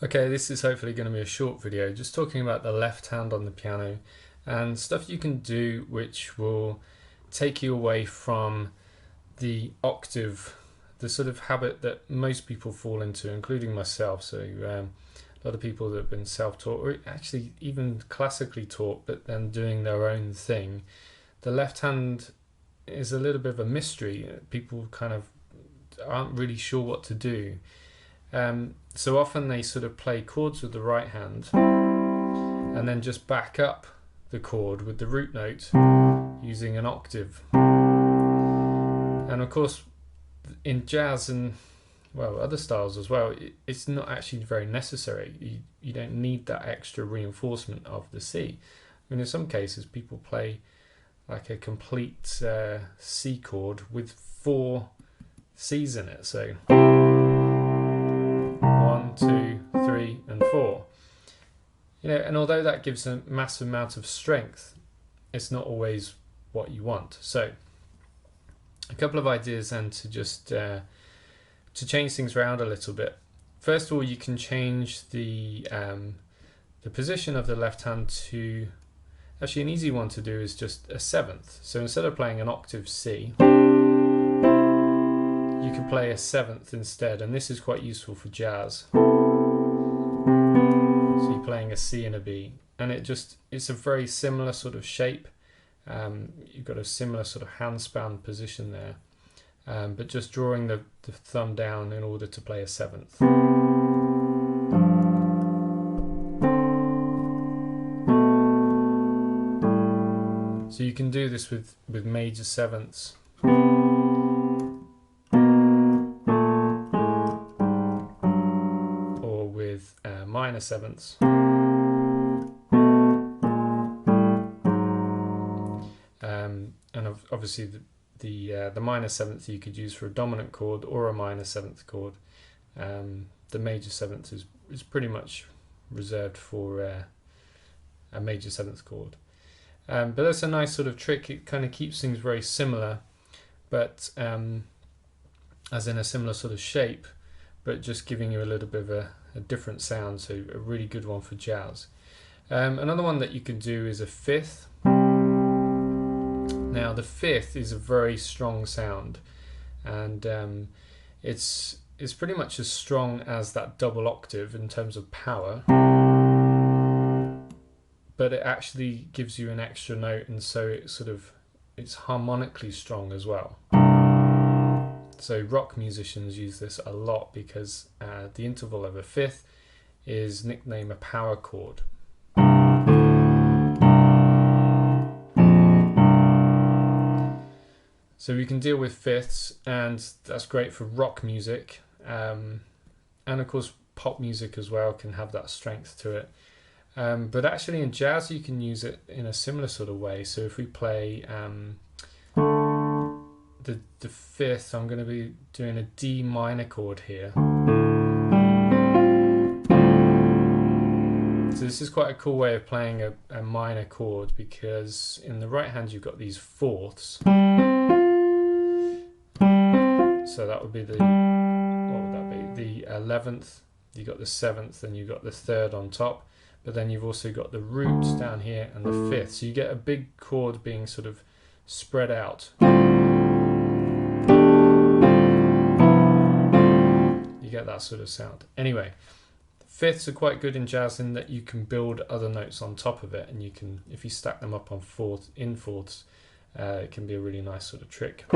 Okay, this is hopefully going to be a short video just talking about the left hand on the piano and stuff you can do which will take you away from the octave, the sort of habit that most people fall into, including myself. So a lot of people that have been self-taught or actually even classically taught but then doing their own thing. The left hand is a little bit of a mystery. People kind of aren't really sure what to do. So often they sort of play chords with the right hand and then just back up the chord with the root note using an octave. And of course, in jazz and other styles as well, it's not actually very necessary. You don't need that extra reinforcement of the C. I mean, in some cases, people play like a complete C chord with 4 C's in it. So 1, 2, 3, and 4. And although that gives a massive amount of strength, it's not always what you want. So a couple of ideas then to just to change things around a little bit. First of all, you can change the position of the left hand to, actually an easy one to do is just a 7th. So instead of playing an octave C, you can play a 7th instead, and this is quite useful for jazz. So you're playing a C and a B, and it's a very similar sort of shape. You've got a similar sort of handspan position there, but just drawing the thumb down in order to play a 7th. So you can do this with major 7ths. Or with minor 7ths. And obviously the minor 7th you could use for a dominant chord or a minor 7th chord. The major 7th is pretty much reserved for a major 7th chord. But that's a nice sort of trick. It kind of keeps things very similar, but as in a similar sort of shape, but just giving you a little bit of a different sound. So a really good one for jazz. Another one that you can do is a 5th. Now the 5th is a very strong sound, and it's pretty much as strong as that double octave in terms of power, but it actually gives you an extra note, and so it's harmonically strong as well. So rock musicians use this a lot because the interval of a 5th is nicknamed a power chord. So we can deal with 5ths, and that's great for rock music, and of course pop music as well can have that strength to it. But actually in jazz you can use it in a similar sort of way. So if we play the 5th, I'm going to be doing a D minor chord here. So this is quite a cool way of playing a minor chord, because in the right hand you've got these 4ths. So that would be what would that be? The 11th, you've got the 7th, and you've got the 3rd on top. But then you've also got the roots down here and the 5th. So you get a big chord being sort of spread out. You get that sort of sound. Anyway, 5ths are quite good in jazz in that you can build other notes on top of it, and you can, if you stack them up on 4ths, it can be a really nice sort of trick.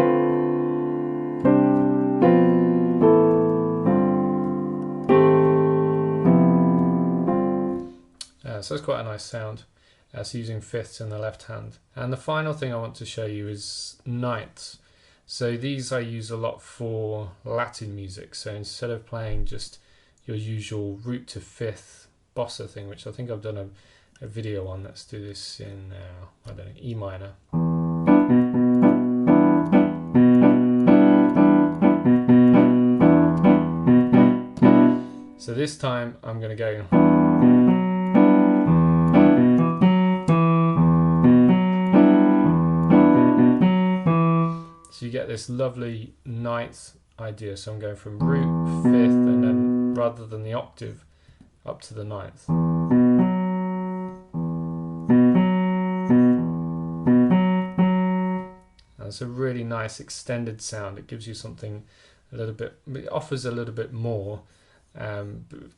So it's quite a nice sound. So using 5ths in the left hand. And the final thing I want to show you is ninths. So these I use a lot for Latin music. So instead of playing just your usual root to 5th bossa thing, which I think I've done a video on, let's do this in, I don't know, E minor. So this time I'm going to go. So you get this lovely 9th idea. So I'm going from root, 5th, and then rather than the octave, up to the ninth. And it's a really nice extended sound. It gives you something a little bit, it offers a little bit more,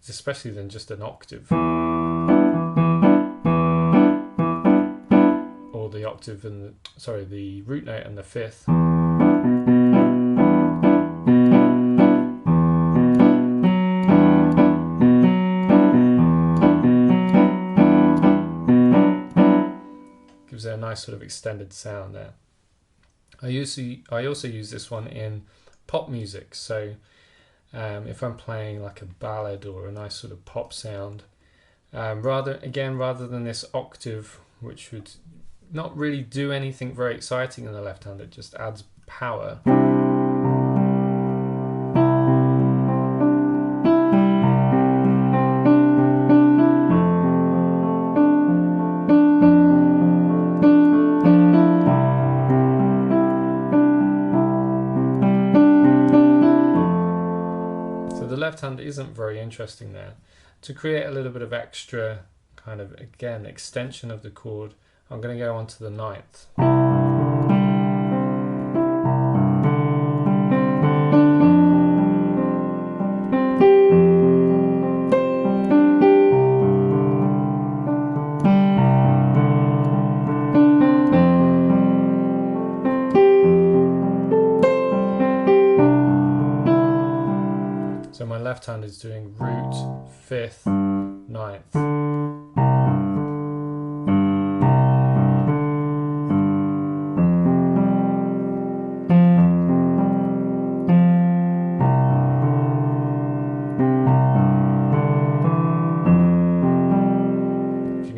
especially than just an octave. Or the octave and the root note and the fifth. Gives it a nice sort of extended sound there. I also use this one in pop music. So if I'm playing like a ballad or a nice sort of pop sound, rather than this octave, which would not really do anything very exciting in the left hand, it just adds power. So the left hand isn't very interesting there. To create a little bit of extra kind of, again, extension of the chord, I'm going to go on to the ninth. So my left hand is doing root, fifth, ninth.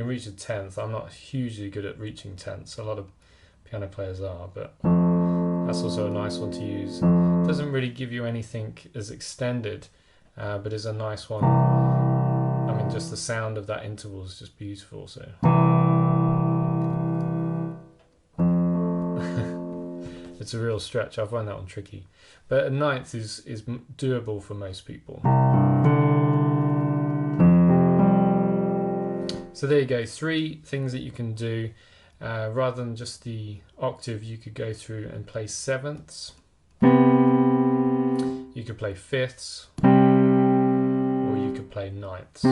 Reach a tenth. I'm not hugely good at reaching tenths. A lot of piano players are, but that's also a nice one to use. Doesn't really give you anything as extended, but is a nice one. I mean, just the sound of that interval is just beautiful. So it's a real stretch. I find that one tricky, but a ninth is doable for most people. So there you go, 3 things that you can do. Rather than just the octave, you could go through and play sevenths. You could play fifths, or you could play ninths.